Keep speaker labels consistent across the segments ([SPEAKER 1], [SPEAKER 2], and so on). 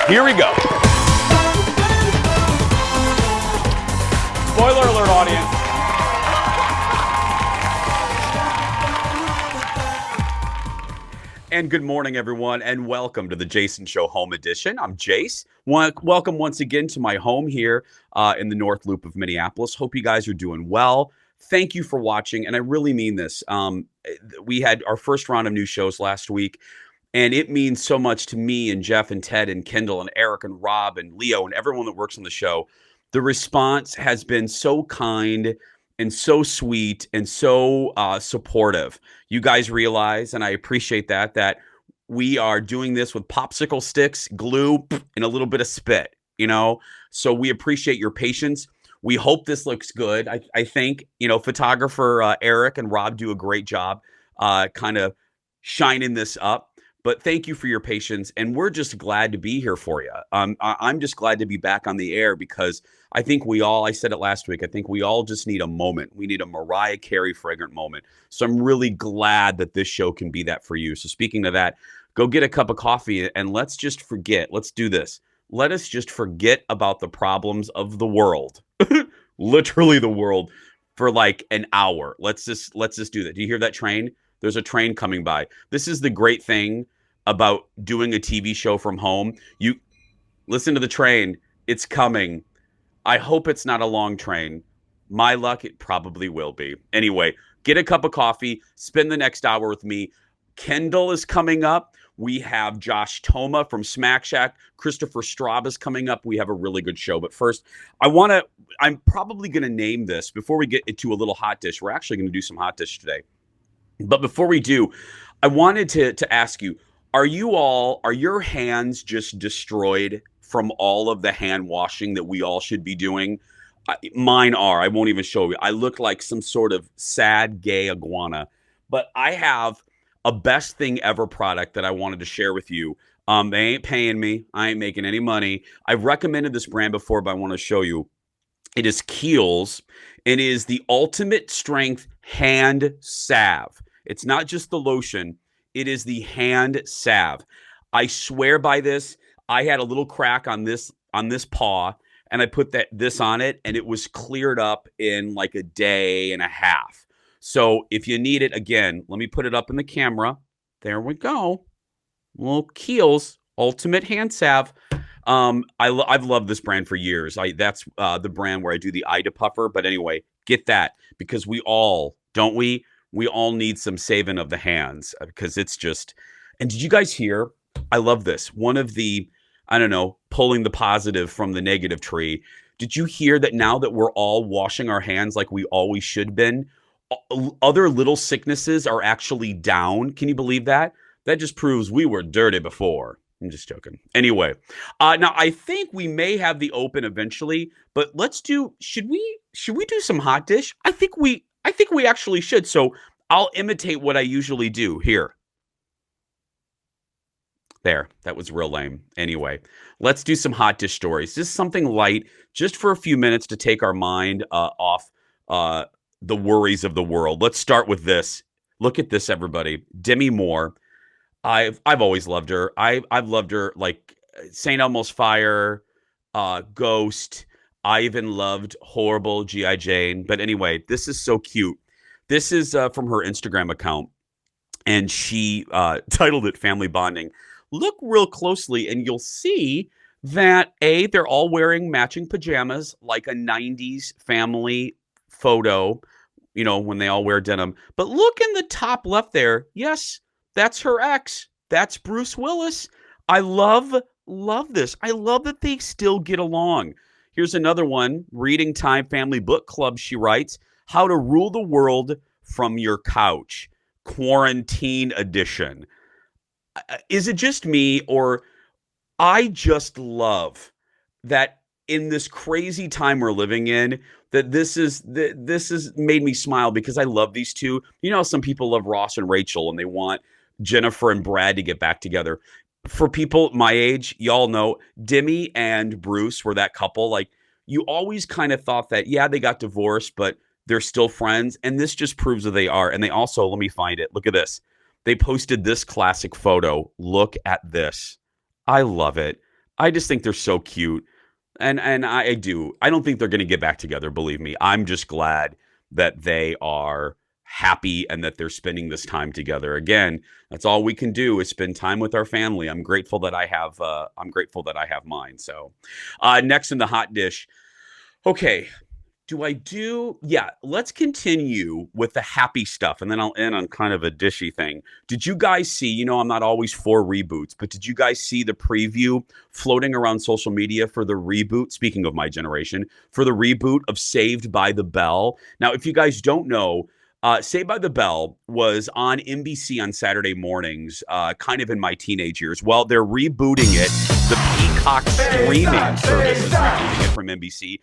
[SPEAKER 1] Here we go. Spoiler alert, audience. And good morning, everyone, and welcome to the Jason Show Home Edition. I'm Jace. Welcome once again to my home here in the North Loop of Minneapolis. Hope you guys are doing well. Thank you for watching, and I really mean this. We had our first round of new shows last week, and it means so much to me and Jeff and Ted and Kendall and Eric and Rob and Leo and everyone that works on the show. The response has been so kind and so sweet and so supportive. You guys realize, and I appreciate that we are doing this with popsicle sticks, glue, and a little bit of spit, you know? So we appreciate your patience. We hope this looks good. I think, you know, photographer Eric and Rob do a great job kind of shining this up. But thank you for your patience, and we're just glad to be here for you. I'm just glad to be back on the air because I think I said it last week, I think we all just need a moment. We need a Mariah Carey fragrant moment. So I'm really glad that this show can be that for you. So speaking of that, go get a cup of coffee and let's just forget. Let's do this. Let us just forget about the problems of the world, literally the world, for like an hour. Let's just do that. Do you hear that train? There's a train coming by. This is the great thing about doing a TV show from home. You listen to the train. It's coming. I hope it's not a long train. My luck, it probably will be. Anyway, get a cup of coffee. Spend the next hour with me. Kendall is coming up. We have Josh Toma from Smack Shack. Christopher Straub is coming up. We have a really good show. But first, I'm probably going to name this before we get into a little hot dish. We're actually going to do some hot dish today. But before we do, I wanted to ask you, are your hands just destroyed from all of the hand washing that we all should be doing? Mine are. I won't even show you. I look like some sort of sad gay iguana. But I have a best thing ever product that I wanted to share with you. They ain't paying me. I ain't making any money. I've recommended this brand before, but I want to show you. It is Kiehl's. It is the ultimate strength hand salve. It's not just the lotion. It is the hand salve. I swear by this. I had a little crack on this paw, and I put this on it, and it was cleared up in like a day and a half. So if you need it, again, let me put it up in the camera. There we go. Little Kiehl's Ultimate Hand Salve. I've loved this brand for years. That's the brand where I do the eye depuffer. But anyway, get that because we all need some saving of the hands because it's just. And did you guys hear? I love this. One of the, I don't know, pulling the positive from the negative tree. Did you hear that now that we're all washing our hands like we always should have been, other little sicknesses are actually down? Can you believe that? That just proves we were dirty before. I'm just joking. Anyway, now I think we may have the open eventually, but should we do some hot dish? I think we actually should. So I'll imitate what I usually do here. There, that was real lame. Anyway, let's do some hot dish stories. Just something light, just for a few minutes to take our mind off the worries of the world. Let's start with this. Look at this, everybody. Demi Moore. I've always loved her. I've loved her like St. Elmo's Fire, Ghost. I even loved Horrible G.I. Jane. But anyway, this is so cute. This is from her Instagram account, and she titled it Family Bonding. Look real closely, and you'll see that, they're all wearing matching pajamas, like a 90s family photo, you know, when they all wear denim. But look in the top left there. Yes, that's her ex. That's Bruce Willis. I love this. I love that they still get along. Here's another one. Reading Time Family Book Club, she writes, How to Rule the World from Your Couch, Quarantine Edition. Is it just me, or I just love that in this crazy time we're living in, that this is made me smile because I love these two. You know, some people love Ross and Rachel and they want Jennifer and Brad to get back together. For people my age, y'all know Demi and Bruce were that couple. Like, you always kind of thought that, yeah, they got divorced, but they're still friends. And this just proves that they are. And they also, let me find it. Look at this. They posted this classic photo. Look at this. I love it. I just think they're so cute. And I do. I don't think they're going to get back together, believe me. I'm just glad that they are happy and that they're spending this time together. Again, that's all we can do is spend time with our family. I'm grateful that I have mine. So, next in the hot dish. Okay, yeah, let's continue with the happy stuff and then I'll end on kind of a dishy thing. Did you guys see, I'm not always for reboots, but did you guys see the preview floating around social media for the reboot, speaking of my generation, for the reboot of Saved by the Bell? Now, if you guys don't know, Saved by the Bell was on NBC on Saturday mornings, kind of in my teenage years. Well, they're rebooting it. The Peacock streaming service is rebooting it from NBC.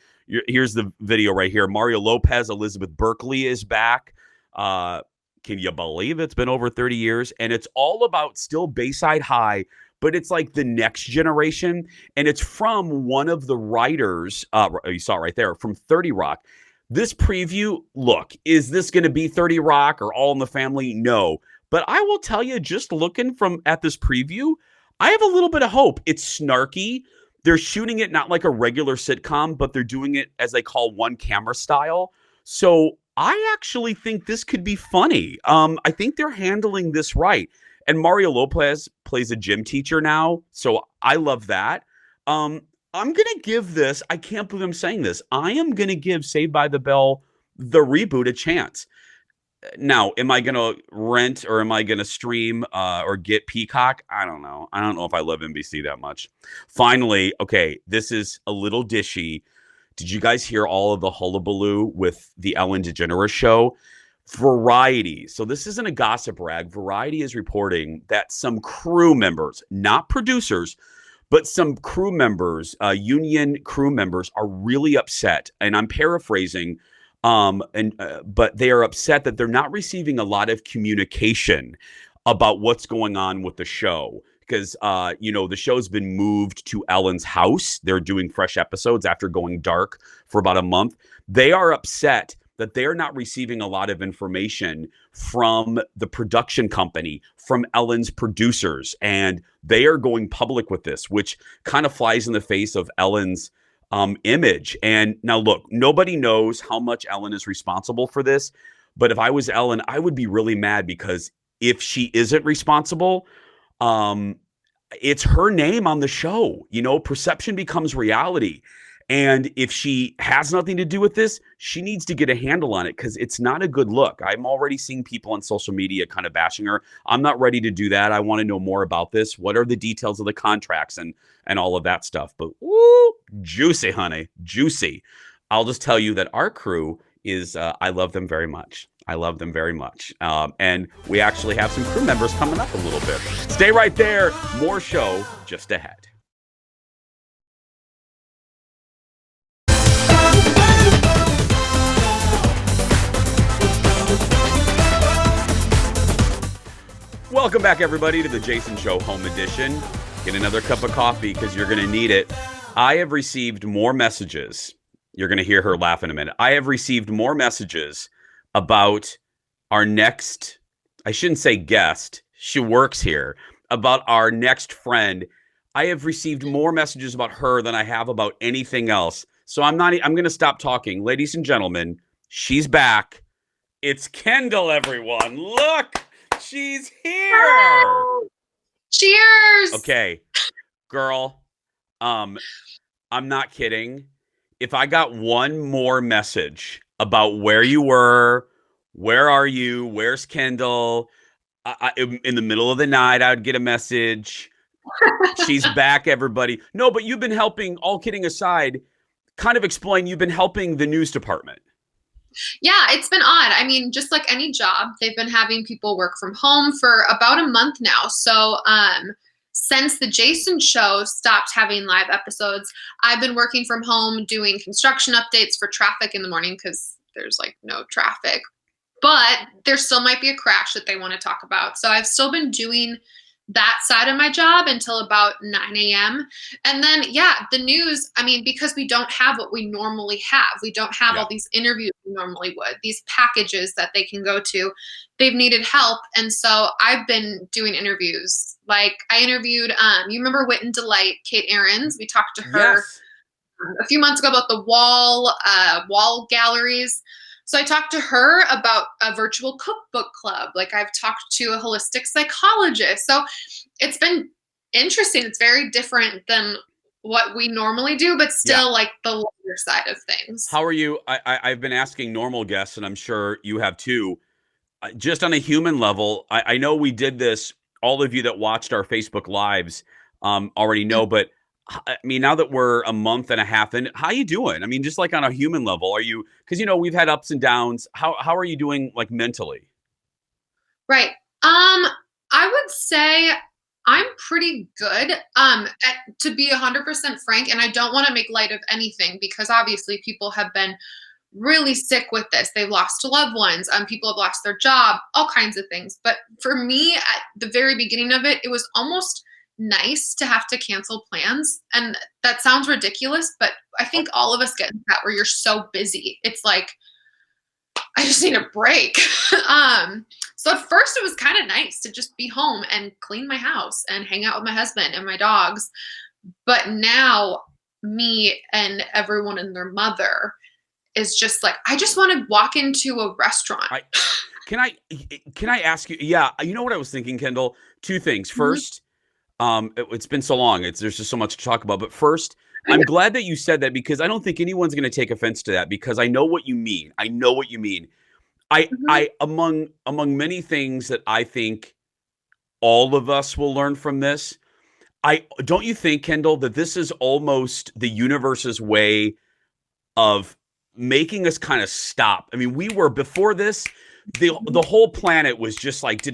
[SPEAKER 1] Here's the video right here. Mario Lopez, Elizabeth Berkley is back. Can you believe it's been over 30 years? And it's all about still Bayside High, but it's like the next generation. And it's from one of the writers, you saw it right there, from 30 Rock. This preview, look, is this going to be 30 Rock or All in the Family? No. But I will tell you, just looking at this preview, I have a little bit of hope. It's snarky. They're shooting it not like a regular sitcom, but they're doing it as they call one camera style. So I actually think this could be funny. I think they're handling this right. And Mario Lopez plays a gym teacher now. So I love that. I'm going to give this, I can't believe I'm saying this, I am going to give Saved by the Bell, the reboot, a chance. Now, am I going to rent or am I going to stream or get Peacock? I don't know. I don't know if I love NBC that much. Finally, okay, this is a little dishy. Did you guys hear all of the hullabaloo with the Ellen DeGeneres show? Variety. So this isn't a gossip rag. Variety is reporting that some crew members, not producers, but some crew members, union crew members, are really upset. And I'm paraphrasing. But they are upset that they're not receiving a lot of communication about what's going on with the show because, the show's been moved to Ellen's house. They're doing fresh episodes after going dark for about a month. They are upset that they're not receiving a lot of information from the production company, from Ellen's producers, and they are going public with this, which kind of flies in the face of Ellen's image. And now look, nobody knows how much Ellen is responsible for this, but if I was Ellen, I would be really mad because if she isn't responsible, it's her name on the show. Perception becomes reality. And if she has nothing to do with this, she needs to get a handle on it because it's not a good look. I'm already seeing people on social media kind of bashing her. I'm not ready to do that. I want to know more about this. What are the details of the contracts and all of that stuff? But woo, juicy, honey, juicy. I'll just tell you that our crew is, I love them very much. I love them very much. And we actually have some crew members coming up a little bit. Stay right there. More show just ahead. Welcome back, everybody, to the Jason Show Home Edition. Get another cup of coffee because you're going to need it. I have received more messages. You're going to hear her laugh in a minute. I have received more messages about our next, I shouldn't say guest, she works here, about our next friend. I have received more messages about her than I have about anything else. So I'm going to stop talking. Ladies and gentlemen, she's back. It's Kendall, everyone. Look! She's here.
[SPEAKER 2] Hello. Cheers.
[SPEAKER 1] Okay, girl. I'm not kidding. If I got one more message about where you were, where are you, where's Kendall, in the middle of the night, I would get a message. She's back, everybody. No, but you've been helping, all kidding aside, kind of explain, you've been helping the news department.
[SPEAKER 2] Yeah, it's been odd. I mean, just like any job, they've been having people work from home for about a month now. So since the Jason Show stopped having live episodes, I've been working from home doing construction updates for traffic in the morning because there's like no traffic. But there still might be a crash that they want to talk about. So I've still been doing that side of my job until about 9 a.m. And then, yeah, the news, I mean, because we don't have what we normally have, we don't have
[SPEAKER 1] Yeah.
[SPEAKER 2] all these interviews we normally would, these packages that they can go to, they've needed help. And so I've been doing interviews. Like I interviewed, you remember Wit and Delight, Kate Aarons? We talked to her
[SPEAKER 1] Yes.
[SPEAKER 2] a few months ago about the wall galleries. So I talked to her about a virtual cookbook club. Like I've talked to a holistic psychologist. So it's been interesting. It's very different than what we normally do, but still like the lighter side of things.
[SPEAKER 1] How are you? I've been asking normal guests, and I'm sure you have too. Just on a human level, I know we did this. All of you that watched our Facebook lives already know, but I mean, now that we're a month and a half in, how you doing? I mean, just like on a human level, are you? Because we've had ups and downs. How are you doing, like mentally?
[SPEAKER 2] Right. I would say I'm pretty good. To be 100% frank, and I don't want to make light of anything because obviously people have been really sick with this. They've lost loved ones. People have lost their job, all kinds of things. But for me, at the very beginning of it, it was almost nice to have to cancel plans. And that sounds ridiculous, but I think all of us get into that where you're so busy. It's like, I just need a break. So at first it was kind of nice to just be home and clean my house and hang out with my husband and my dogs. But now me and everyone and their mother is just like, I just want to walk into a restaurant.
[SPEAKER 1] Can I ask you? Yeah, you know what I was thinking, Kendall? Two things. First, it's been so long. There's just so much to talk about. But first, I'm glad that you said that because I don't think anyone's going to take offense to that because I know what you mean. I know what you mean. I among many things that I think all of us will learn from this. Don't you think, Kendall, that this is almost the universe's way of making us kind of stop? I mean, we were before this, the whole planet was just like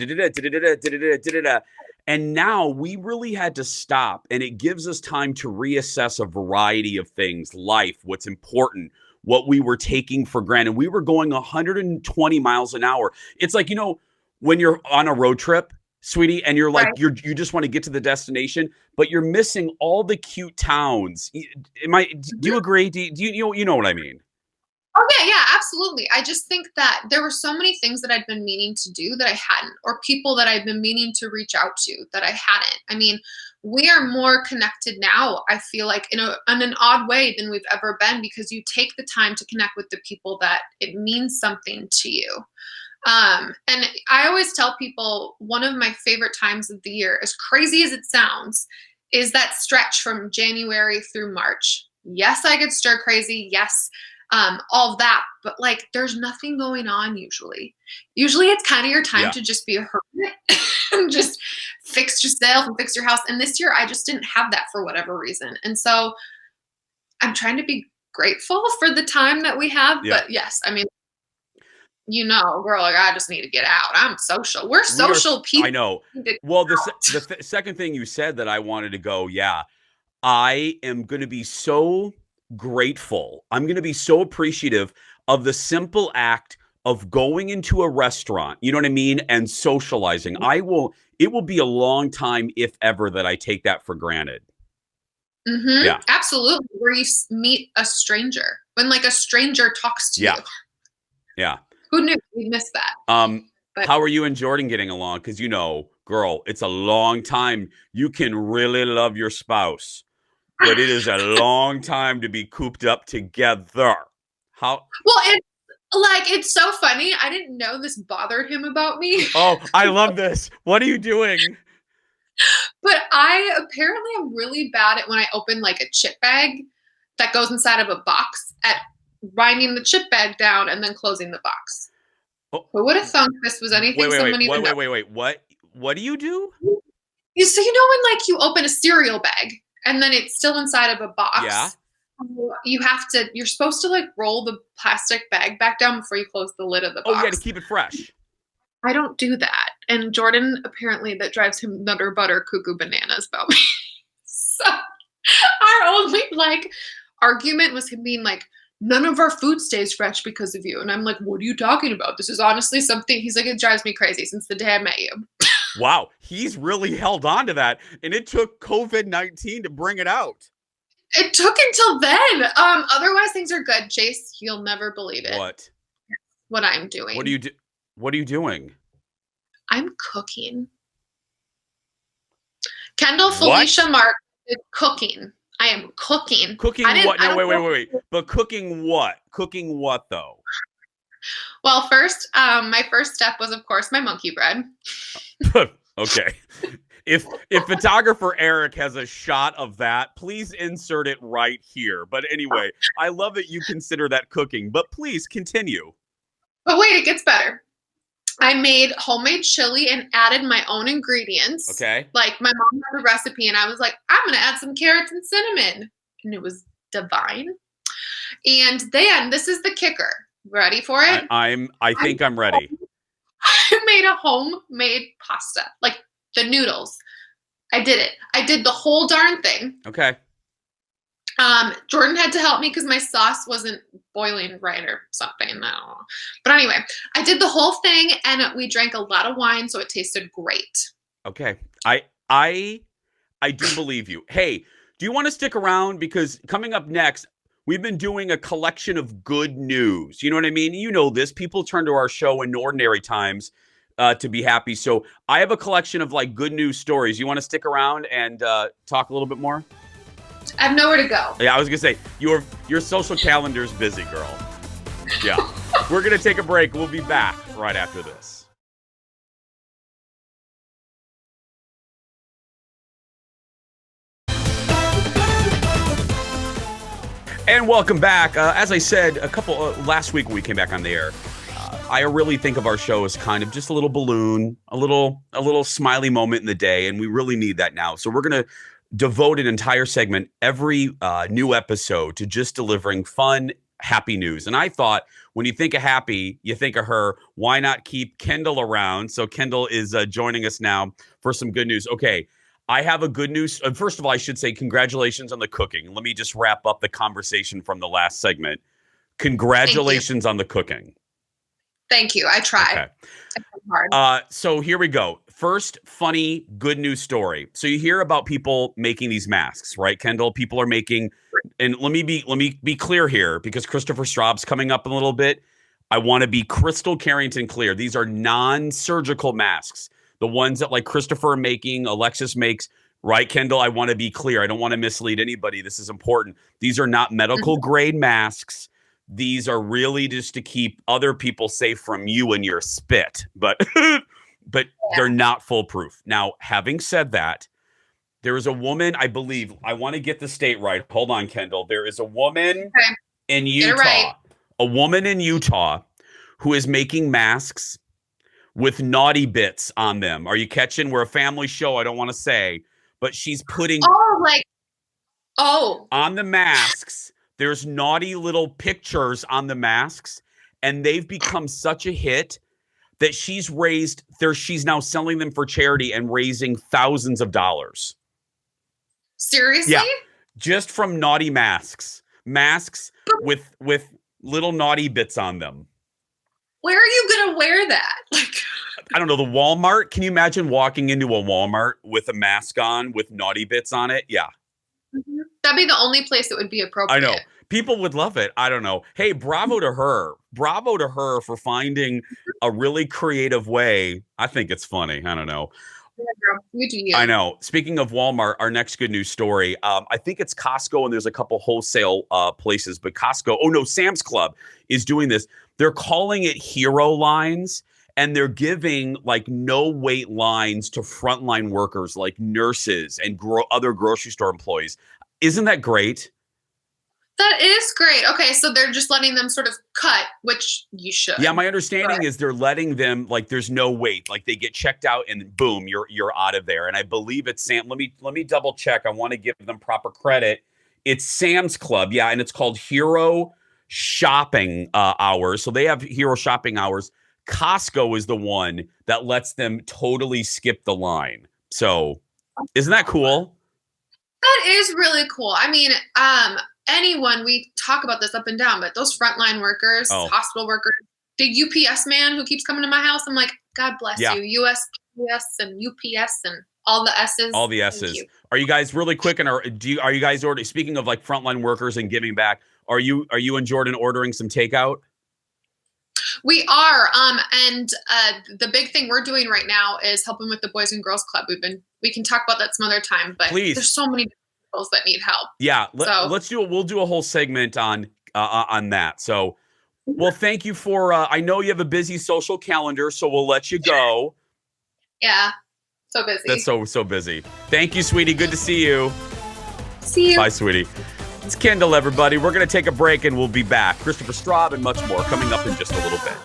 [SPEAKER 1] and now we really had to stop, and it gives us time to reassess a variety of things, life, what's important, what we were taking for granted. We were going 120 miles an hour. It's like, when you're on a road trip, sweetie, and you're like, you just want to get to the destination, but you're missing all the cute towns. Do you agree? Do you know what I mean?
[SPEAKER 2] Oh, yeah, absolutely. I just think that there were so many things that I'd been meaning to do that I hadn't, or people that I've been meaning to reach out to that I hadn't. I mean, we are more connected now, I feel like, in an odd way than we've ever been because you take the time to connect with the people that it means something to you. And I always tell people one of my favorite times of the year, as crazy as it sounds, is that stretch from January through March. Yes, I get stir crazy. Yes, all of that, but like there's nothing going on usually. Usually it's kind of your time to just be a hermit and just fix yourself and fix your house. And this year I just didn't have that for whatever reason. And so I'm trying to be grateful for the time that we have. Yeah. But yes, I mean, girl, like I just need to get out. I'm social. We're social people.
[SPEAKER 1] I know. Well, the second thing you said that I wanted to go, I am going to be so grateful. I'm going to be so appreciative of the simple act of going into a restaurant, you know what I mean, and socializing. It will be a long time, if ever, that I take that for granted.
[SPEAKER 2] Mm-hmm. Yeah, absolutely. Where you meet a stranger, when like a stranger talks to you.
[SPEAKER 1] Yeah.
[SPEAKER 2] Who knew we'd miss that?
[SPEAKER 1] How are you and Jordan getting along? Because girl, it's a long time. You can really love your spouse, but it is a long time to be cooped up together. How?
[SPEAKER 2] Well, it's so funny. I didn't know this bothered him about me.
[SPEAKER 1] Oh, I love this. What are you doing?
[SPEAKER 2] But I apparently am really bad at when I open like a chip bag that goes inside of a box at winding the chip bag down and then closing the box. Oh. Who would have thought this was anything someone even knows?
[SPEAKER 1] Wait. What do you do?
[SPEAKER 2] So when like you open a cereal bag and then it's still inside of a box.
[SPEAKER 1] Yeah.
[SPEAKER 2] You're supposed to like roll the plastic bag back down before you close the lid of the box.
[SPEAKER 1] Oh, yeah, to keep it fresh.
[SPEAKER 2] I don't do that. And Jordan, apparently that drives him nutter butter cuckoo bananas about me. So our only like argument was him being like, none of our food stays fresh because of you. And I'm like, what are you talking about? This is honestly something. He's like, it drives me crazy since the day I met you.
[SPEAKER 1] Wow, he's really held on to that, and it took COVID-19 to bring it out.
[SPEAKER 2] It took until then. Otherwise things are good. Jace, you'll never believe it. What I'm doing.
[SPEAKER 1] What are you doing?
[SPEAKER 2] I'm cooking. Kendall, Felicia, Mark is cooking. I am cooking.
[SPEAKER 1] Cooking what? No, wait. But cooking what? Cooking what, though?
[SPEAKER 2] Well, first, my first step was, of course, my monkey bread.
[SPEAKER 1] Okay. If photographer Eric has a shot of that, please insert it right here. But anyway, I love that you consider that cooking. But please continue.
[SPEAKER 2] But wait, it gets better. I made homemade chili and added my own ingredients.
[SPEAKER 1] Okay.
[SPEAKER 2] Like my mom had a recipe and I was like, I'm going to add some carrots and cinnamon. And it was divine. And then this is the kicker. Ready for it?
[SPEAKER 1] I think I'm ready.
[SPEAKER 2] I made a homemade pasta, like the noodles. I did it. I did the whole darn thing.
[SPEAKER 1] Okay.
[SPEAKER 2] Jordan had to help me because my sauce wasn't boiling right or something. I don't know. But anyway, I did the whole thing and we drank a lot of wine, so it tasted great.
[SPEAKER 1] Okay. I do believe you. Hey, do you want to stick around? Because coming up next, we've been doing a collection of good news. You know what I mean? You know this. People turn to our show in ordinary times to be happy. So I have a collection of like good news stories. You want to stick around and talk a little bit more?
[SPEAKER 2] I have nowhere to go.
[SPEAKER 1] Yeah, I was going to say, your social calendar's busy, girl. Yeah. We're going to take a break. We'll be back right after this. And welcome back. As I said, last week when we came back on the air, I really think of our show as kind of just a little balloon, a little smiley moment in the day, and we really need that now. So we're going to devote an entire segment every new episode to just delivering fun, happy news. And I thought, when you think of happy, you think of her. Why not keep Kendall around? So Kendall is joining us now for some good news. Okay. I have a good news. First of all, I should say congratulations on the cooking. Let me just wrap up the conversation from the last segment. Congratulations on the cooking.
[SPEAKER 2] Thank you. I tried.
[SPEAKER 1] Okay. So here we go. First, funny good news story. So you hear about people making these masks, right, Kendall? People are making, and let me be clear here because Christopher Straub's coming up in a little bit. I want to be crystal Carrington clear. These are non-surgical masks. The ones that like Christopher making, Alexis makes, right, Kendall? I want to be clear. I don't want to mislead anybody. This is important. These are not medical grade masks. These are really just to keep other people safe from you and your spit. But they're not foolproof. Now, having said that, there is a woman, I believe, I want to get the state right. Hold on, Kendall. There is a woman in Utah, a woman in Utah who is making masks with naughty bits on them. Are you catching? We're a family show. I don't want to say, but she's putting on the masks. There's naughty little pictures on the masks, and they've become such a hit that she's now selling them for charity and raising thousands of dollars.
[SPEAKER 2] Seriously?
[SPEAKER 1] Yeah. Just from naughty masks with little naughty bits on them.
[SPEAKER 2] Where are you going to wear that?
[SPEAKER 1] I don't know, the Walmart. Can you imagine walking into a Walmart with a mask on with naughty bits on it? Yeah.
[SPEAKER 2] Mm-hmm. That'd be the only place that would be appropriate.
[SPEAKER 1] I know. People would love it. I don't know. Hey, bravo to her. Bravo to her for finding a really creative way. I think it's funny. I don't know.
[SPEAKER 2] Yeah, girl. You do you.
[SPEAKER 1] I know. Speaking of Walmart, our next good news story. I think it's Costco and there's a couple wholesale places, but Costco, Sam's Club is doing this. They're calling it hero lines. And they're giving like no wait lines to frontline workers like nurses and other grocery store employees. Isn't that great?
[SPEAKER 2] That is great. Okay, so they're just letting them sort of cut, which you should.
[SPEAKER 1] Yeah, my understanding is they're letting them like there's no wait. Like they get checked out and boom, you're out of there. And I believe it's Sam. Let me double check. I want to give them proper credit. It's Sam's Club, yeah, and it's called Hero Shopping Hours. So they have Hero Shopping Hours. Costco is the one that lets them totally skip the line. So isn't that cool?
[SPEAKER 2] That is really cool. I mean, anyone, we talk about this up and down, but those frontline workers, hospital workers, the UPS man who keeps coming to my house, I'm like, God bless you, USPS. UPS and UPS and all the S's.
[SPEAKER 1] All the
[SPEAKER 2] Thank
[SPEAKER 1] S's.
[SPEAKER 2] you.
[SPEAKER 1] Are you guys really quick? And are you guys ordering? Speaking of like frontline workers and giving back, are you and Jordan ordering some takeout?
[SPEAKER 2] We are, and the big thing we're doing right now is helping with the Boys and Girls Club. We can talk about that some other time, but
[SPEAKER 1] Please.
[SPEAKER 2] There's so many people that need help.
[SPEAKER 1] Yeah, let's do it. We'll do a whole segment on that. So, well, thank you for. I know you have a busy social calendar, so we'll let you go.
[SPEAKER 2] Yeah, so busy.
[SPEAKER 1] That's so busy. Thank you, sweetie. Good to see you.
[SPEAKER 2] See you.
[SPEAKER 1] Bye, sweetie. It's Kendall, everybody. We're going to take a break, and we'll be back. Christopher Straub and much more coming up in just a little bit.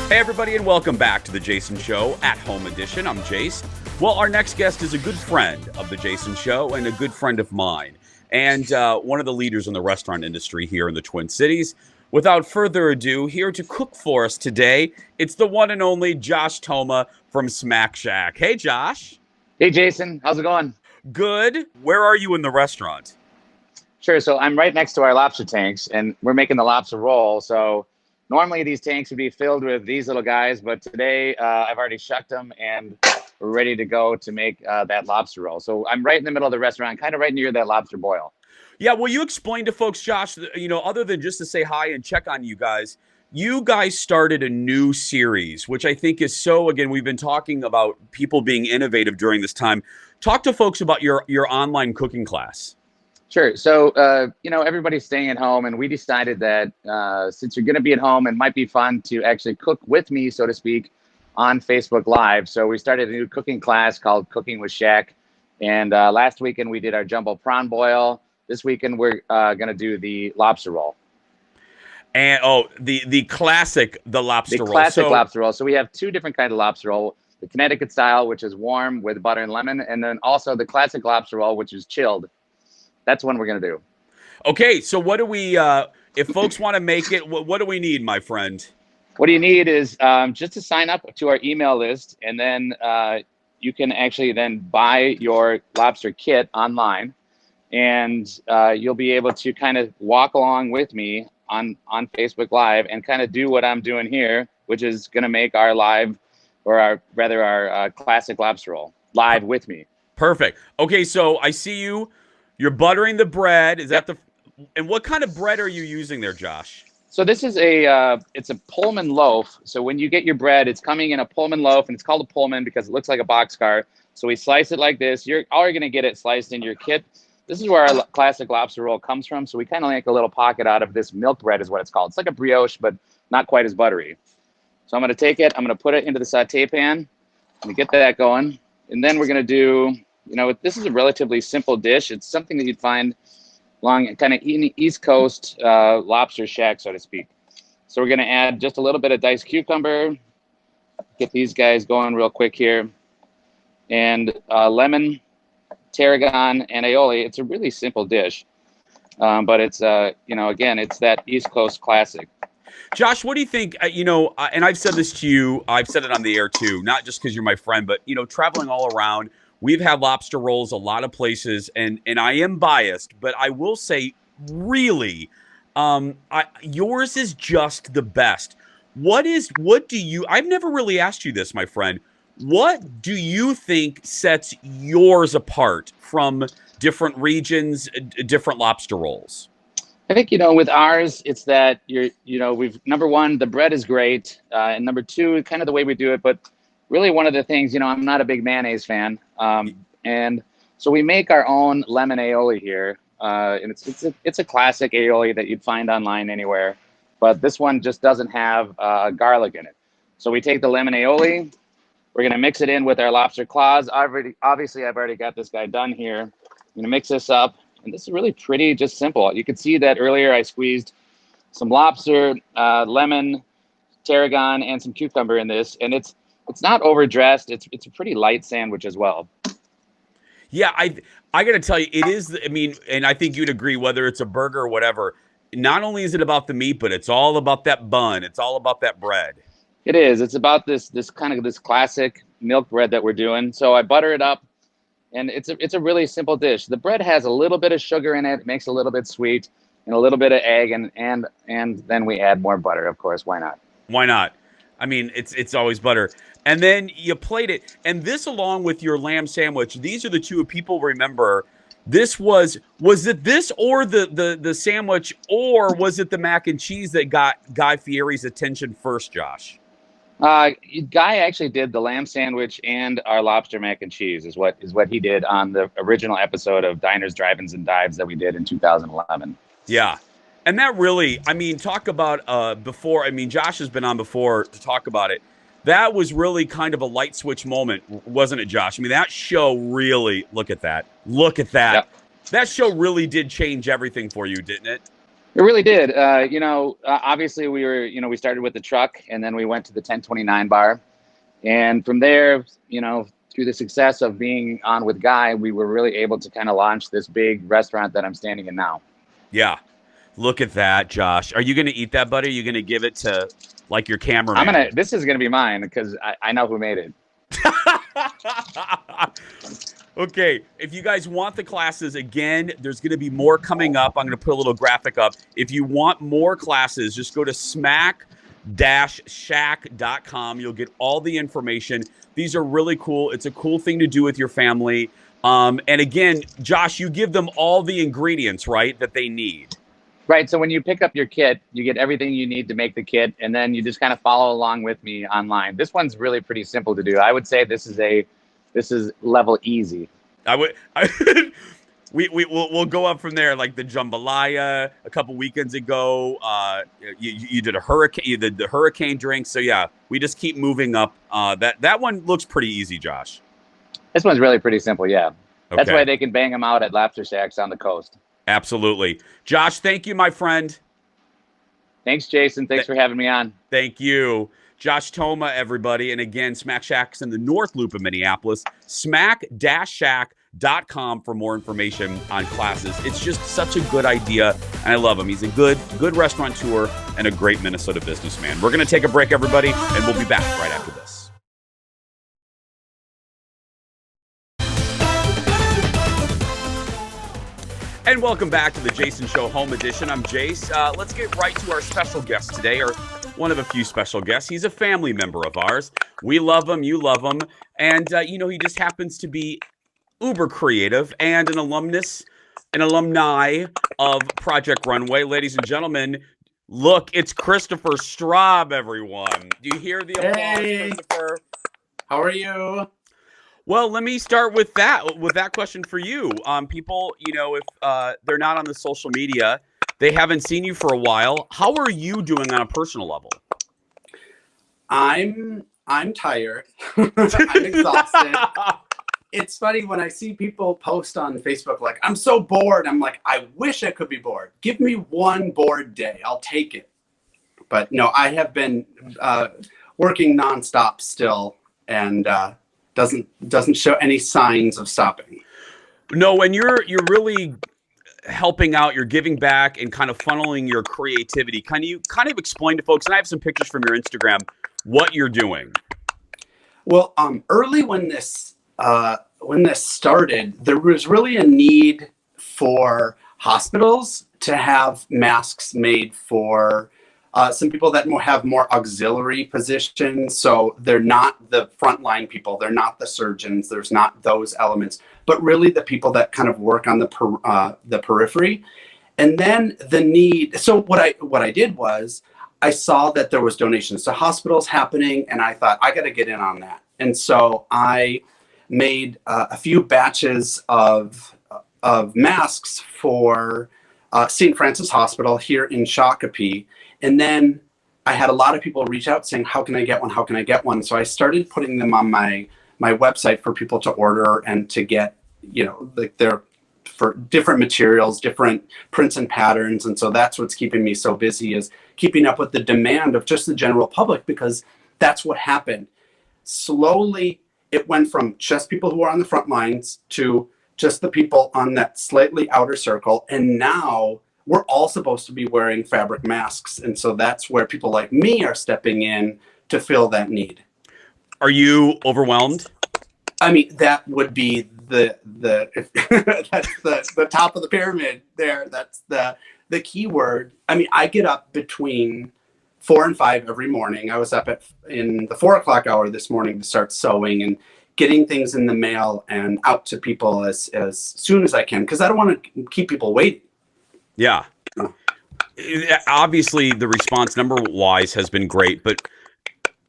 [SPEAKER 1] Hey, everybody, and welcome back to The Jason Show at Home Edition. I'm Jace. Well, our next guest is a good friend of The Jason Show and a good friend of mine, and one of the leaders in the restaurant industry here in the Twin Cities. Without further ado, here to cook for us today, it's the one and only Josh Toma from Smack Shack. Hey, Josh.
[SPEAKER 3] Hey, Jason. How's it going?
[SPEAKER 1] Good. Where are you in the restaurant?
[SPEAKER 3] Sure. So I'm right next to our lobster tanks, and we're making the lobster roll. So normally these tanks would be filled with these little guys, but today I've already shucked them, and we're ready to go to make that lobster roll. So I'm right in the middle of the restaurant, kind of right near that lobster boil.
[SPEAKER 1] Yeah, will you explain to folks, Josh, other than just to say hi and check on you guys started a new series, which I think is again, we've been talking about people being innovative during this time. Talk to folks about your online cooking class.
[SPEAKER 3] Sure. So, everybody's staying at home, and we decided that since you're going to be at home, it might be fun to actually cook with me, so to speak, on Facebook Live. So we started a new cooking class called Cooking with Shaq. And last weekend we did our jumbo prawn boil. This weekend we're going to do the lobster roll.
[SPEAKER 1] And the classic lobster roll.
[SPEAKER 3] The classic lobster roll. So we have two different kinds of lobster roll: the Connecticut style, which is warm with butter and lemon, and then also the classic lobster roll, which is chilled. That's one we're gonna do.
[SPEAKER 1] Okay, so what do we? If folks want to make it, what do we need, my friend?
[SPEAKER 3] What you need is just to sign up to our email list, and then you can actually then buy your lobster kit online, and you'll be able to kind of walk along with me on Facebook Live and kind of do what I'm doing here, which is going to make our live, or our classic lobster roll live with me.
[SPEAKER 1] Perfect. Okay, so I see you're buttering the bread. Is that and what kind of bread are you using there, Josh?
[SPEAKER 3] So this is it's a Pullman loaf. So when you get your bread, it's coming in a Pullman loaf, and it's called a Pullman because it looks like a boxcar. So we slice it like this. You're going to get it sliced in your kit. This is where our classic lobster roll comes from. So we kind of make a little pocket out of this milk bread is what it's called. It's like a brioche, but not quite as buttery. So I'm going to take it. I'm going to put it into the saute pan. Let me get that going. And then we're going to do, this is a relatively simple dish. It's something that you'd find along kind of East Coast lobster shack, so to speak. So we're going to add just a little bit of diced cucumber. Get these guys going real quick here. And lemon, tarragon, and aioli. It's a really simple dish, but it's again, it's that East Coast classic.
[SPEAKER 1] Josh, what do you think? And I've said this to you. I've said it on the air too, not just because you're my friend, but traveling all around, we've had lobster rolls a lot of places, and I am biased, but I will say, really, yours is just the best. I've never really asked you this, my friend. What do you think sets yours apart from different regions, different lobster rolls?
[SPEAKER 3] I think, with ours, it's that number one, the bread is great. And number two, kind of the way we do it. But really one of the things, I'm not a big mayonnaise fan. And so we make our own lemon aioli here. And it's a classic aioli that you'd find online anywhere. But this one just doesn't have garlic in it. So we take the lemon aioli. We're going to mix it in with our lobster claws. I've already got this guy done here. I'm going to mix this up. And this is really pretty, just simple. You can see that earlier I squeezed some lobster, lemon, tarragon, and some cucumber in this. And it's not overdressed. It's a pretty light sandwich as well.
[SPEAKER 1] Yeah, I got to tell you, it is. And I think you'd agree, whether it's a burger or whatever, not only is it about the meat, but it's all about that bun. It's all about that bread.
[SPEAKER 3] It is. It's about this classic milk bread that we're doing. So I butter it up, and it's a really simple dish. The bread has a little bit of sugar in it. It makes it a little bit sweet. and a little bit of egg, and then we add more butter, of course. Why not?
[SPEAKER 1] Why not? I mean, it's always butter. And then you plate it. And this, along with your lamb sandwich, these are the two people remember. This was it this or the sandwich, or was it the mac and cheese that got Guy Fieri's attention first, Josh?
[SPEAKER 3] Guy actually did the lamb sandwich and our lobster mac and cheese is what he did on the original episode of Diners, Drive-Ins, and Dives that we did in 2011.
[SPEAKER 1] Yeah. And that really, I mean, talk about before. I mean, Josh has been on before to talk about it. That was really kind of a light switch moment, wasn't it, Josh? I mean, that show really, look at that. Look at that. Yep. That show really did change everything for you, didn't it?
[SPEAKER 3] It really did. Obviously we started with the truck, and then we went to the 1029 bar. And from there, through the success of being on with Guy, we were really able to kind of launch this big restaurant that I'm standing in now.
[SPEAKER 1] Yeah. Look at that, Josh. Are you going to eat that, buddy? Are you going to give it to, like, your cameraman?
[SPEAKER 3] This is going to be mine because I know who made it.
[SPEAKER 1] Okay, if you guys want the classes, again, there's going to be more coming up. I'm going to put a little graphic up. If you want more classes, just go to smack-shack.com. You'll get all the information. These are really cool. It's a cool thing to do with your family. And again, Josh, you give them all the ingredients, right, that they need.
[SPEAKER 3] Right. So when you pick up your kit, you get everything you need to make the kit, and then you just kind of follow along with me online. This one's really pretty simple to do. I would say this is level easy.
[SPEAKER 1] We'll go up from there, like the jambalaya a couple weekends ago. You did a hurricane. You did the hurricane drink. So yeah, we just keep moving up. That one looks pretty easy, Josh.
[SPEAKER 3] This one's really pretty simple. Yeah,
[SPEAKER 1] okay.
[SPEAKER 3] That's why they can bang them out at lobster shacks on the coast.
[SPEAKER 1] Absolutely, Josh. Thank you, my friend.
[SPEAKER 3] Thanks, Jason. Thanks for having me on.
[SPEAKER 1] Thank you. Josh Toma, everybody. And again, Smack Shack's in the North Loop of Minneapolis. Smack-shack.com for more information on classes. It's just such a good idea, and I love him. He's a good restaurateur and a great Minnesota businessman. We're going to take a break, everybody, and we'll be back right after this. And welcome back to the Jason Show Home Edition. I'm Jace. Let's get right to our special guest today, or one of a few special guests. He's a family member of ours. We love him. You love him. And, he just happens to be uber creative and an alumni of Project Runway. Ladies and gentlemen, look, it's Christopher Straub, everyone. Do you hear the applause, Christopher?
[SPEAKER 4] How are you?
[SPEAKER 1] Well, let me start with that question for you. People, if they're not on the social media, they haven't seen you for a while. How are you doing on a personal level?
[SPEAKER 4] I'm tired. I'm exhausted. It's funny when I see people post on Facebook like, I'm so bored. I'm like, I wish I could be bored. Give me one bored day. I'll take it. But no, I have been working nonstop still, and doesn't show any signs of stopping.
[SPEAKER 1] No, and you're really helping out, you're giving back and kind of funneling your creativity. Can you kind of explain to folks, and I have some pictures from your Instagram, what you're doing?
[SPEAKER 4] Well, early when this started, there was really a need for hospitals to have masks made for some people that have more auxiliary positions. So they're not the frontline people. They're not the surgeons. There's not those elements, but really the people that kind of work on the periphery. And then the need. So what I did was I saw that there was donations to hospitals happening, and I thought I got to get in on that. And so I made a few batches of masks for St. Francis Hospital here in Shakopee. And then I had a lot of people reach out saying, how can I get one? How can I get one? So I started putting them on my website for people to order and to get, like they're for different materials, different prints and patterns. And so that's what's keeping me so busy, is keeping up with the demand of just the general public, because that's what happened. Slowly, it went from just people who are on the front lines to just the people on that slightly outer circle. And now we're all supposed to be wearing fabric masks. And so that's where people like me are stepping in to fill that need.
[SPEAKER 1] Are you overwhelmed?
[SPEAKER 4] I mean, that would be that's the top of the pyramid there. That's the key word, I mean, I get up between 4 and 5 every morning. I was up in the 4 o'clock hour this morning to start sewing and getting things in the mail and out to people as soon as I can, because I don't want to keep people waiting.
[SPEAKER 1] Yeah. Obviously, the response number-wise has been great, but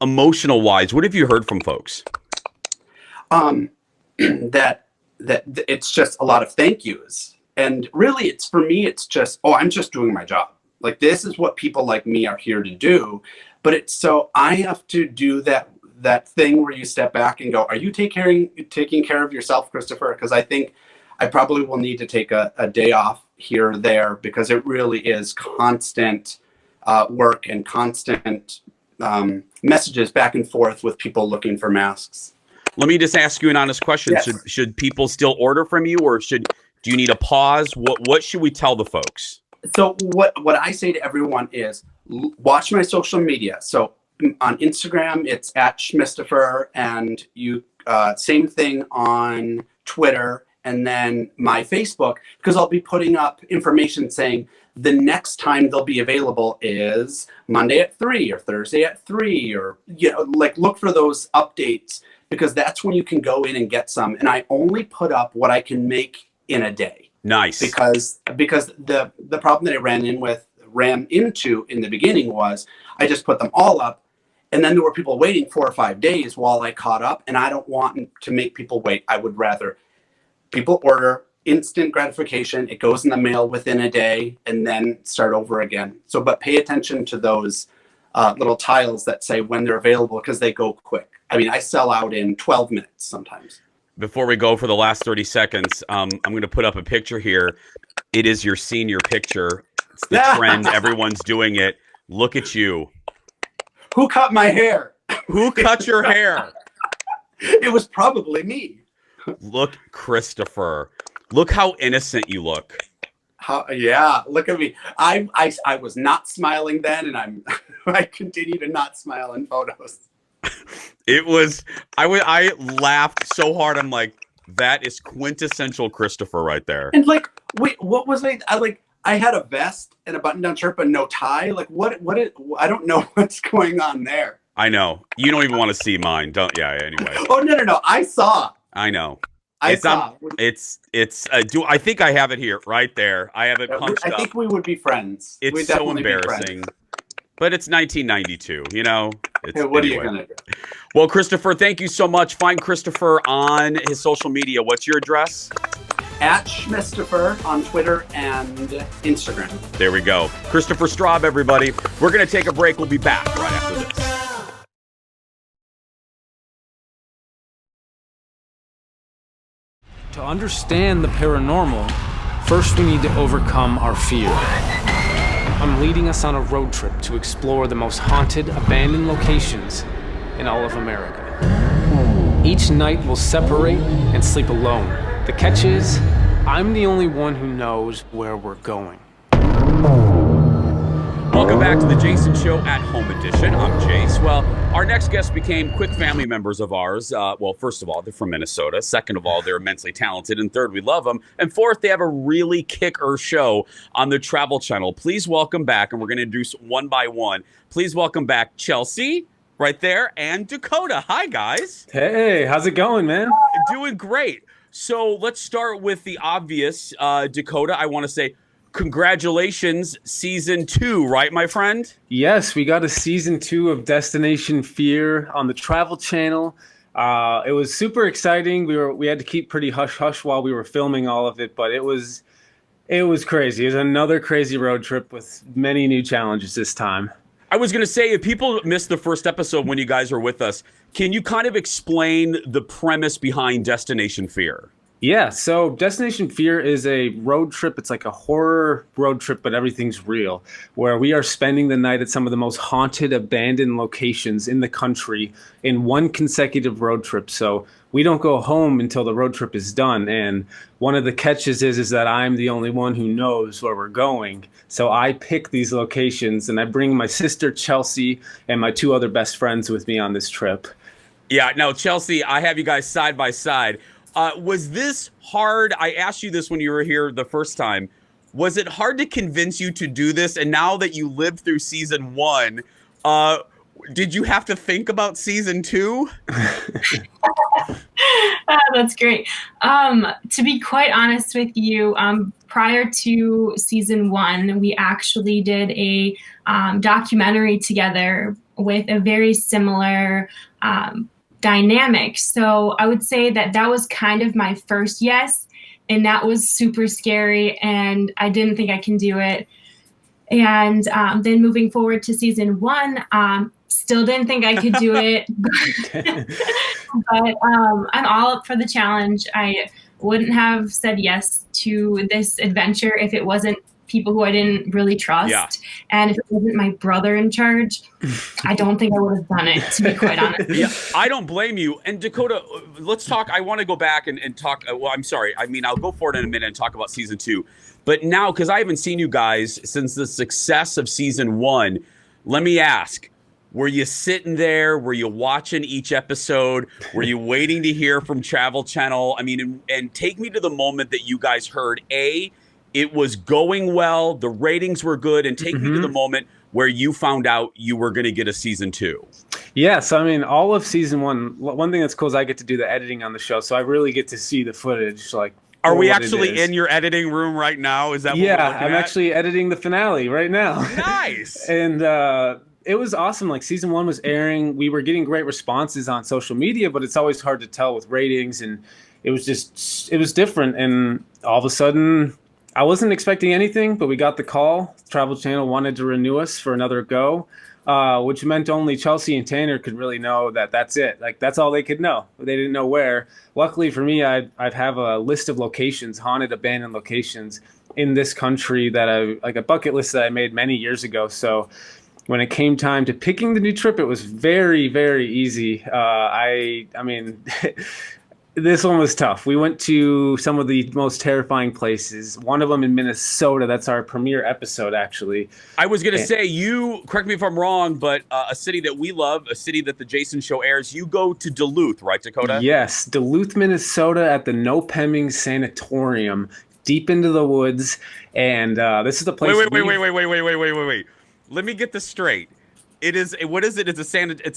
[SPEAKER 1] emotional-wise, what have you heard from folks?
[SPEAKER 4] That it's just a lot of thank yous. And really, it's for me, it's just, I'm just doing my job. Like, this is what people like me are here to do. But it's so I have to do that thing where you step back and go, are you taking care of yourself, Christopher? Because I think I probably will need to take a day off here or there, because it really is constant work and constant messages back and forth with people looking for masks.
[SPEAKER 1] Let me just ask you an honest question.
[SPEAKER 4] Yes.
[SPEAKER 1] Should people still order from you, or do you need a pause? What should we tell the folks?
[SPEAKER 4] So what I say to everyone is watch my social media. So on Instagram, it's @Schmistifer, and you same thing on Twitter, and then my Facebook, because I'll be putting up information saying the next time they'll be available is Monday at 3 or Thursday at 3, or like look for those updates, because that's when you can go in and get some. And I only put up what I can make in a day.
[SPEAKER 1] Nice.
[SPEAKER 4] Because the problem that I ran into in the beginning was I just put them all up, and then there were people waiting 4 or 5 days while I caught up, and I don't want to make people wait. I would rather people order, instant gratification, it goes in the mail within a day, and then start over again. So, but pay attention to those little tiles that say when they're available, because they go quick. I mean, I sell out in 12 minutes sometimes.
[SPEAKER 1] Before we go for the last 30 seconds, I'm going to put up a picture here. It is your senior picture. It's the trend. Everyone's doing it. Look at you.
[SPEAKER 4] Who cut my hair?
[SPEAKER 1] Who cut your hair?
[SPEAKER 4] It was probably me.
[SPEAKER 1] Look, Christopher. Look how innocent you look.
[SPEAKER 4] Yeah, look at me. I was not smiling then, and I continue to not smile in photos.
[SPEAKER 1] It was, I laughed so hard. I'm like, that is quintessential Christopher right there.
[SPEAKER 4] And like, wait, what was I had a vest and a button-down shirt, but no tie. Like, I don't know what's going on there.
[SPEAKER 1] I know. You don't even want to see mine. Anyway.
[SPEAKER 4] Oh, no. I saw.
[SPEAKER 1] I know.
[SPEAKER 4] I saw.
[SPEAKER 1] I think I have it here, right there. I have it punched up.
[SPEAKER 4] I think we would be friends.
[SPEAKER 1] It's so embarrassing. But it's 1992,
[SPEAKER 4] What are you going to do?
[SPEAKER 1] Well, Christopher, thank you so much. Find Christopher on his social media. What's your address?
[SPEAKER 4] @Schmistifer on Twitter and Instagram.
[SPEAKER 1] There we go. Christopher Straub, everybody. We're going to take a break. We'll be back right after this.
[SPEAKER 5] To understand the paranormal, first we need to overcome our fear. I'm leading us on a road trip to explore the most haunted, abandoned locations in all of America. Each night we'll separate and sleep alone. The catch is, I'm the only one who knows where we're going.
[SPEAKER 1] Welcome back to the Jason Show at Home Edition. I'm Jace. Well, our next guests became quick family members of ours. Well, first of all, they're from Minnesota. Second of all, they're immensely talented. And third, we love them. And fourth, they have a really kicker show on the Travel Channel. Please welcome back, and we're going to introduce one by one. Please welcome back Chelsea, right there, and Dakota. Hi, guys.
[SPEAKER 5] Hey, how's it going, man?
[SPEAKER 1] Doing great. So let's start with the obvious. Dakota, I want to say, congratulations, season 2, right, my friend?
[SPEAKER 5] Yes, we got a season 2 of Destination Fear on the Travel Channel. It was super exciting. We had to keep pretty hush-hush while we were filming all of it, but it was crazy. It was another crazy road trip with many new challenges this time.
[SPEAKER 1] I was going to say, if people missed the first episode when you guys were with us, can you kind of explain the premise behind Destination Fear?
[SPEAKER 5] Yeah, so Destination Fear is a road trip. It's like a horror road trip, but everything's real, where we are spending the night at some of the most haunted, abandoned locations in the country in one consecutive road trip. So we don't go home until the road trip is done. And one of the catches is that I'm the only one who knows where we're going. So I pick these locations, and I bring my sister, Chelsea, and my 2 other best friends with me on this trip.
[SPEAKER 1] Yeah, no, Chelsea, I have you guys side by side. Was this hard? I asked you this when you were here the first time. Was it hard to convince you to do this? And now that you lived through season 1, did you have to think about season 2?
[SPEAKER 6] That's great. To be quite honest with you, prior to season 1, we actually did a documentary together with a very similar dynamic. So I would say that that was kind of my first yes, and that was super scary, and I didn't think I can do it. And then moving forward to season 1, still didn't think I could do it, but I'm all up for the challenge. I wouldn't have said yes to this adventure if it wasn't people who I didn't really trust.
[SPEAKER 1] Yeah.
[SPEAKER 6] And if it wasn't my brother in charge, I don't think I would have done it, to be quite honest.
[SPEAKER 1] Yeah, I don't blame you. And Dakota, let's talk. I want to go back and talk. Well, I'm sorry. I mean, I'll go for it in a minute and talk about season 2. But now, because I haven't seen you guys since the success of season 1, let me ask, were you sitting there? Were you watching each episode? Were you waiting to hear from Travel Channel? I mean, and take me to the moment that you guys heard, it was going well, the ratings were good, and take me to the moment where you found out you were going to get a season 2.
[SPEAKER 5] Yeah, so I mean, all of season 1, one thing that's cool is I get to do the editing on the show, so I really get to see the footage. Like,
[SPEAKER 1] are we actually in your editing room right now? Is that what we're looking
[SPEAKER 5] I'm
[SPEAKER 1] at?
[SPEAKER 5] actually editing the finale right now.
[SPEAKER 1] Nice.
[SPEAKER 5] And it was awesome. Like, season 1 was airing. We were getting great responses on social media, but it's always hard to tell with ratings. And it was different. And all of a sudden, I wasn't expecting anything, but we got the call. Travel Channel wanted to renew us for another go, which meant only Chelsea and Tanner could really know that that's it. Like, that's all they could know. They didn't know where. Luckily for me, I'd have a list of locations, haunted, abandoned locations in this country like a bucket list that I made many years ago. So when it came time to picking the new trip, it was very, very easy. I mean, this one was tough. We went to some of the most terrifying places. One of them in Minnesota. That's our premiere episode, actually.
[SPEAKER 1] I was going to say, you, correct me if I'm wrong, but a city that we love, a city that the Jason Show airs, you go to Duluth, right, Dakota?
[SPEAKER 5] Yes, Duluth, Minnesota at the No Pemming Sanatorium, deep into the woods. And this is the place.
[SPEAKER 1] Wait. Let me get this straight. It is, what is it? It's a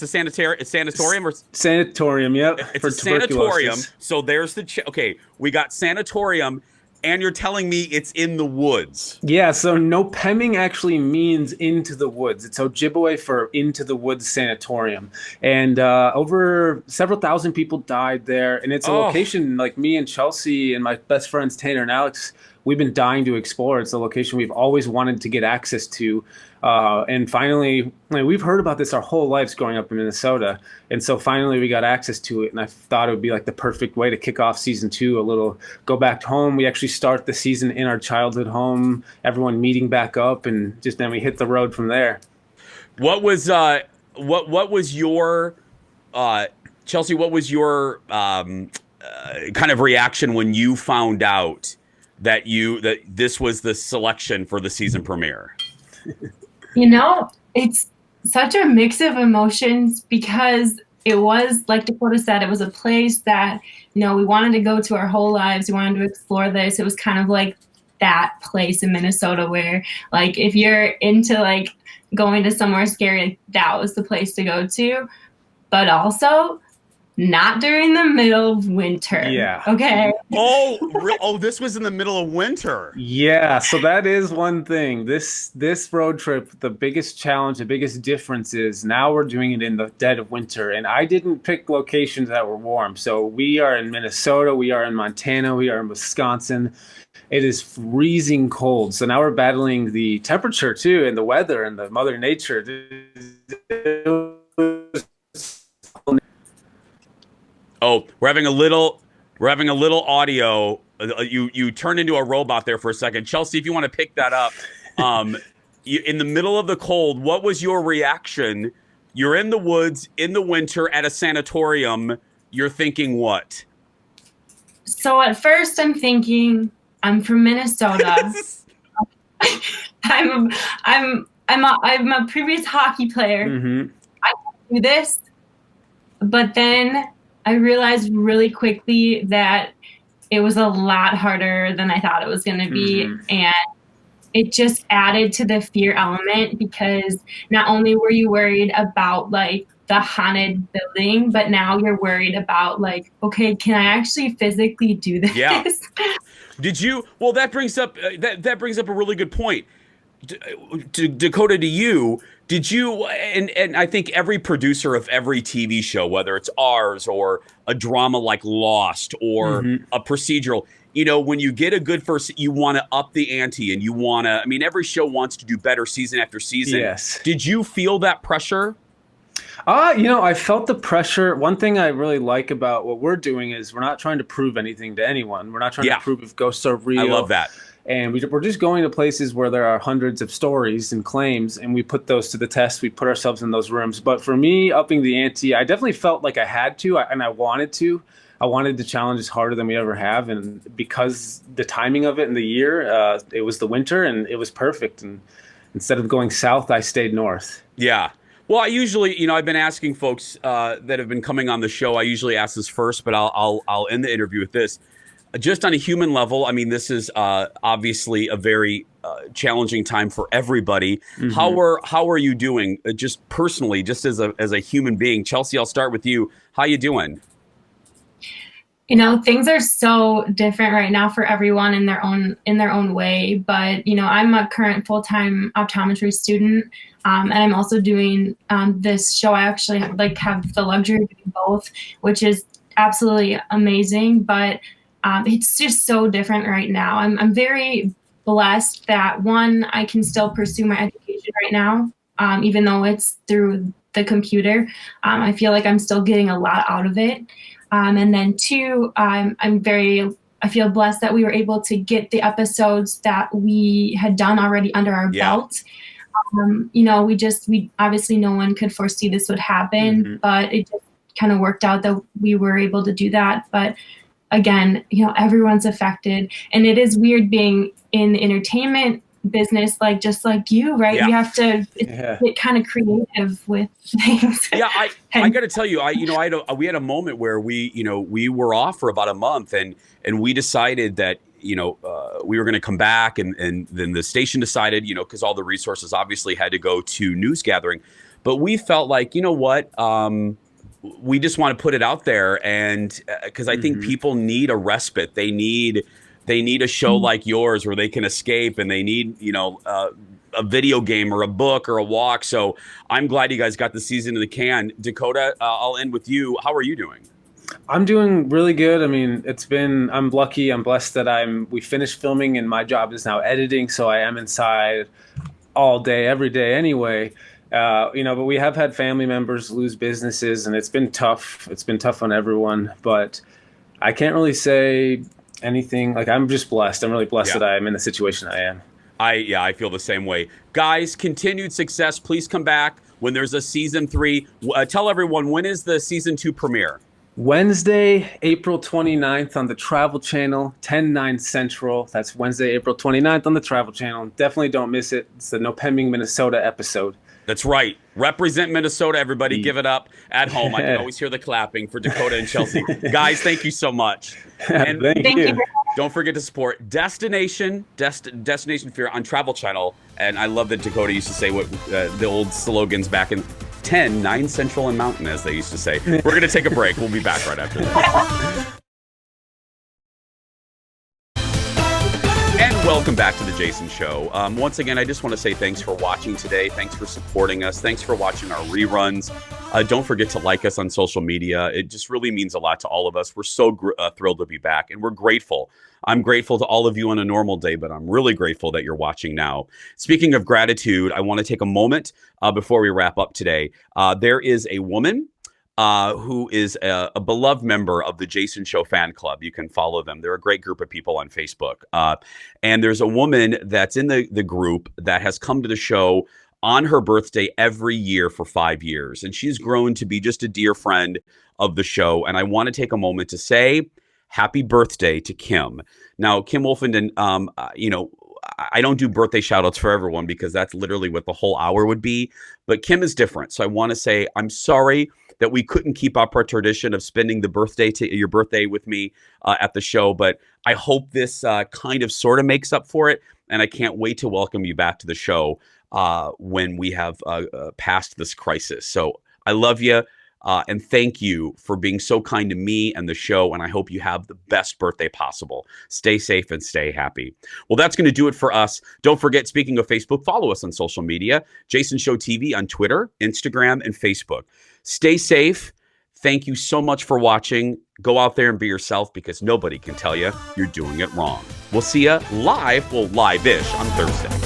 [SPEAKER 1] sanatorium or
[SPEAKER 5] sanatorium. Yep.
[SPEAKER 1] It's a sanatorium. So there's okay. We got sanatorium, and you're telling me it's in the woods.
[SPEAKER 5] Yeah. So No Pemming actually means into the woods. It's Ojibwe for into the woods sanatorium, and over several thousand people died there. And it's a location like me and Chelsea and my best friends Tanner and Alex, we've been dying to explore. It's a location we've always wanted to get access to. And finally, we've heard about this our whole lives growing up in Minnesota. And so finally we got access to it. And I thought it would be like the perfect way to kick off season 2, a little go back home. We actually start the season in our childhood home, everyone meeting back up, and just then we hit the road from there.
[SPEAKER 1] What was your Chelsea, what was your kind of reaction when you found out that this was the selection for the season premiere?
[SPEAKER 6] You know, it's such a mix of emotions because it was, like Dakota said, it was a place that, we wanted to go to our whole lives. We wanted to explore this. It was kind of like that place in Minnesota where, like, if you're into, like, going to somewhere scary, that was the place to go to. But also, not during the middle of winter.
[SPEAKER 5] Yeah.
[SPEAKER 6] Okay.
[SPEAKER 1] This was in the middle of winter.
[SPEAKER 5] Yeah. So that is one thing. This road trip, the biggest challenge, the biggest difference is now we're doing it in the dead of winter. And I didn't pick locations that were warm. So we are in Minnesota, we are in Montana, we are in Wisconsin. It is freezing cold. So now we're battling the temperature too, and the weather and the Mother Nature.
[SPEAKER 1] Oh, we're having a little audio. You turned into a robot there for a second. Chelsea, if you want to pick that up. In the middle of the cold, what was your reaction? You're in the woods in the winter at a sanatorium. You're thinking what?
[SPEAKER 6] So at first I'm thinking, I'm from Minnesota. I'm a previous hockey player.
[SPEAKER 5] Mm-hmm.
[SPEAKER 6] I can do this. But then I realized really quickly that it was a lot harder than I thought it was going to be.
[SPEAKER 5] Mm-hmm.
[SPEAKER 6] And it just added to the fear element, because not only were you worried about like the haunted building, but now you're worried about like, okay, can I actually physically do this?
[SPEAKER 1] Yeah. Did you? Well, that brings up that brings up a really good point. Dakota, to you, did you? And I think every producer of every TV show, whether it's ours or a drama like Lost or a procedural, you know, when you get a good first, you want to up the ante, and you want to. I mean, every show wants to do better season after season.
[SPEAKER 5] Yes.
[SPEAKER 1] Did you feel that pressure?
[SPEAKER 5] You know, I felt the pressure. One thing I really like about what we're doing is we're not trying to prove anything to anyone. We're not trying to prove if ghosts are real.
[SPEAKER 1] I love that.
[SPEAKER 5] And we're just going to places where there are hundreds of stories and claims, and we put those to the test. We put ourselves in those rooms. But for me, upping the ante, I definitely felt like I had to, and I wanted to. I wanted the challenges harder than we ever have. And because the timing of it in the year, it was the winter, and it was perfect. And instead of going south, I stayed north.
[SPEAKER 1] Yeah. Well, I usually, you know, I've been asking folks that have been coming on the show. I usually ask this first, but I'll end the interview with this. Just on a human level, I mean, this is obviously a very challenging time for everybody. How are you doing, just personally, just as a human being? Chelsea, I'll start with you. How you doing?
[SPEAKER 6] You know, things are so different right now for everyone in their own way. But, you know, I'm a current full-time optometry student, and I'm also doing this show. I actually have the luxury of doing both, which is absolutely amazing. But it's just so different right now. I'm very blessed that, one, I can still pursue my education right now, even though it's through the computer. I feel like I'm still getting a lot out of it. And then two, I feel blessed that we were able to get the episodes that we had done already under our belt. You know, we obviously no one could foresee this would happen, but it just kind of worked out that we were able to do that. But again, you know, everyone's affected, and it is weird being in the entertainment business, like just like you, right? You have to get kind of creative with things.
[SPEAKER 1] I got to tell you, we had a moment where we were off for about a month, and we decided that we were going to come back, and then the station decided, because all the resources obviously had to go to news gathering, but we felt like, you know what, we just want to put it out there, and because I think people need a respite. They need a show like yours where they can escape, and they need, a video game or a book or a walk. So I'm glad you guys got the season in the can. Dakota, I'll end with you. How are you doing?
[SPEAKER 5] I'm doing really good. I mean, I'm lucky. I'm blessed that we finished filming, and my job is now editing. So I am inside all day, every day anyway. But we have had family members lose businesses, and it's been tough. It's been tough on everyone, but I can't really say anything. Like, I'm just blessed. I'm really blessed that I'm in the situation I am.
[SPEAKER 1] I feel the same way. Guys, continued success. Please come back when there's a season 3. Tell everyone, when is the season 2 premiere?
[SPEAKER 5] Wednesday, April 29th on the Travel Channel, 10/9 Central. That's Wednesday, April 29th on the Travel Channel. Definitely don't miss it. It's the Nopeming, Minnesota episode.
[SPEAKER 1] That's right. Represent Minnesota, everybody. Give it up at home. I can always hear the clapping for Dakota and Chelsea. Guys, thank you so much. And
[SPEAKER 5] thank you.
[SPEAKER 1] Don't forget to support Destination Fear on Travel Channel. And I love that Dakota used to say what the old slogans back in 10/9 Central and Mountain, as they used to say. We're going to take a break. We'll be back right after this. And welcome back to the Jason Show. Once again, I just want to say thanks for watching today. Thanks for supporting us. Thanks for watching our reruns. Don't forget to like us on social media. It just really means a lot to all of us. We're so thrilled to be back, and we're grateful. I'm grateful to all of you on a normal day, but I'm really grateful that you're watching now. Speaking of gratitude, I want to take a moment before we wrap up today. There is a woman who is a beloved member of the Jason Show fan club. You can follow them. They're a great group of people on Facebook. And there's a woman that's in the group that has come to the show on her birthday every year for 5 years. And she's grown to be just a dear friend of the show. And I want to take a moment to say happy birthday to Kim. Now, Kim Wolfenden, I don't do birthday shout outs for everyone because that's literally what the whole hour would be. But Kim is different. So I want to say I'm sorry that we couldn't keep up our tradition of spending your birthday with me at the show. But I hope this kind of sort of makes up for it. and I can't wait to welcome you back to the show when we have passed this crisis. So I love you. And thank you for being so kind to me and the show. And I hope you have the best birthday possible. Stay safe and stay happy. Well, that's going to do it for us. Don't forget, speaking of Facebook, follow us on social media. Jason Show TV on Twitter, Instagram, and Facebook. Stay safe. Thank you so much for watching. Go out there and be yourself, because nobody can tell you you're doing it wrong. We'll see you live, well, live-ish on Thursday.